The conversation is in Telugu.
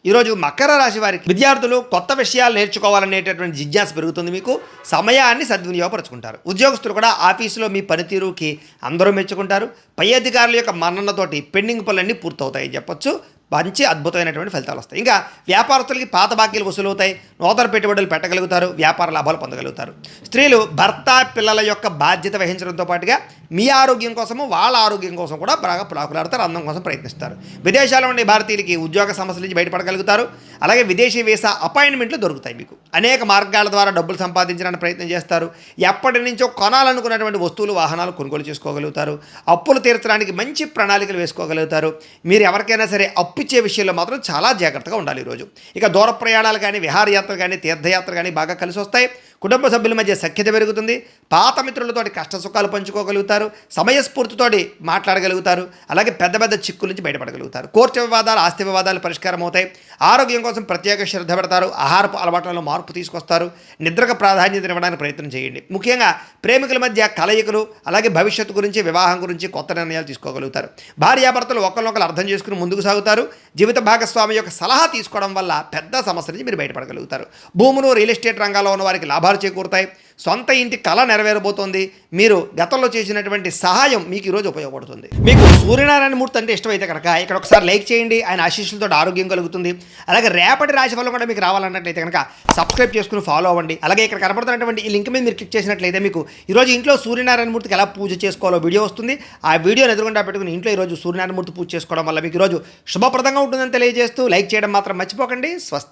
ఈరోజు మకర రాశి వారికి విద్యార్థులు కొత్త విషయాలు నేర్చుకోవాలనేటటువంటి జిజ్ఞాస పెరుగుతుంది. మీకు సమయాన్ని సద్వినియోగపరుచుకుంటారు. ఉద్యోగస్తులు కూడా ఆఫీసులో మీ పనితీరుకి అందరూ మెచ్చుకుంటారు. పై అధికారుల యొక్క మన్ననతోటి పెండింగ్ పనులన్నీ పూర్తవుతాయని చెప్పొచ్చు. మంచి అద్భుతమైనటువంటి ఫలితాలు వస్తాయి. ఇంకా వ్యాపారస్తులకి పాత బాకీలు వసూలవుతాయి. నూతన పెట్టుబడులు పెట్టగలుగుతారు. వ్యాపార లాభాలు పొందగలుగుతారు. స్త్రీలు భర్త పిల్లల యొక్క బాధ్యత వహించడంతో పాటుగా మీ ఆరోగ్యం కోసము వాళ్ళ ఆరోగ్యం కోసం కూడా బాగా ప్రాకులాడతారు. అందం కోసం ప్రయత్నిస్తారు. విదేశాల్లో ఉండే భారతీయులకి ఉద్యోగ సమస్యల నుంచి బయటపడగలుగుతారు. అలాగే విదేశీ వీసా అపాయింట్మెంట్లు దొరుకుతాయి. మీకు అనేక మార్గాల ద్వారా డబ్బులు సంపాదించడానికి ప్రయత్నం చేస్తారు. ఎప్పటి నుంచో కొనాలనుకున్నటువంటి వస్తువులు వాహనాలు కొనుగోలు చేసుకోగలుగుతారు. అప్పులు తీర్చడానికి మంచి ప్రణాళికలు వేసుకోగలుగుతారు. మీరు ఎవరికైనా సరే అప్పిచ్చే విషయంలో మాత్రం చాలా జాగ్రత్తగా ఉండాలి ఈరోజు. ఇక దూర ప్రయాణాలు కానీ విహారయాత్రలు కానీ తీర్థయాత్రలు కానీ బాగా కలిసి వస్తాయి. కుటుంబ సభ్యుల మధ్య సఖ్యత పెరుగుతుంది. పాత మిత్రులతోటి కష్ట సుఖాలు పంచుకోగలుగుతారు. సమయస్ఫూర్తితోటి మాట్లాడగలుగుతారు. అలాగే పెద్ద పెద్ద చిక్కుల నుంచి బయటపడగలుగుతారు. కోర్టు వివాదాలు ఆస్తి వివాదాలు పరిష్కారం అవుతాయి. ఆరోగ్యం కోసం ప్రత్యేక శ్రద్ధ పెడతారు. ఆహారపు అలవాట్లలో మార్పు తీసుకొస్తారు. నిద్రకు ప్రాధాన్యత ఇవ్వడానికి ప్రయత్నం చేయండి. ముఖ్యంగా ప్రేమికుల మధ్య కలయికలు అలాగే భవిష్యత్తు గురించి వివాహం గురించి కొత్త నిర్ణయాలు తీసుకోగలుగుతారు. భార్యాభర్తలు ఒకరినొకరు అర్థం చేసుకుని ముందుకు సాగుతారు. జీవిత భాగస్వామి యొక్క సలహా తీసుకోవడం వల్ల పెద్ద సమస్య నుంచి మీరు బయటపడగలుగుతారు. భూములు రియల్ ఎస్టేట్ రంగాల్లో ఉన్న వారికి లాభాలు చేకూరుతాయి. సొంత ఇంటి కళ నెరవేరబోతోంది. మీరు గతంలో చేసినటువంటి సహాయం మీకు ఈరోజు ఉపయోగపడుతుంది. మీకు సూర్యనారాయణ మూర్తి అంటే ఇష్టమైతే కనుక ఇక్కడ ఒకసారి లైక్ చేయండి. ఆయన ఆశీస్సులతో ఆరోగ్యం కలుగుతుంది. అలాగే రేపటి రాశి ఫలం కూడా మీకు రావాలన్నట్లయితే కనుక సబ్స్క్రైబ్ చేసుకుని ఫాలో అవ్వండి. అలాగే ఇక్కడ కనపడుతున్నటువంటి ఈ లింక్ మీద మీరు క్లిక్ చేసినట్లయితే మీకు ఈరోజు ఇంట్లో సూర్యనారాయణ మూర్తికి ఎలా పూజ చేసుకోవాలో వీడియో వస్తుంది. ఆ వీడియోని ఎదురుగుండా పెట్టుకుని ఇంట్లో ఈరోజు సూర్యనారాయణ మూర్తి పూజ చేసుకోవడం వల్ల మీకు ఈరోజు శుభప్రదంగా ఉంటుందని తెలియజేస్తూ లైక్ చేయడం మాత్రం మర్చిపోకండి. స్వస్తి.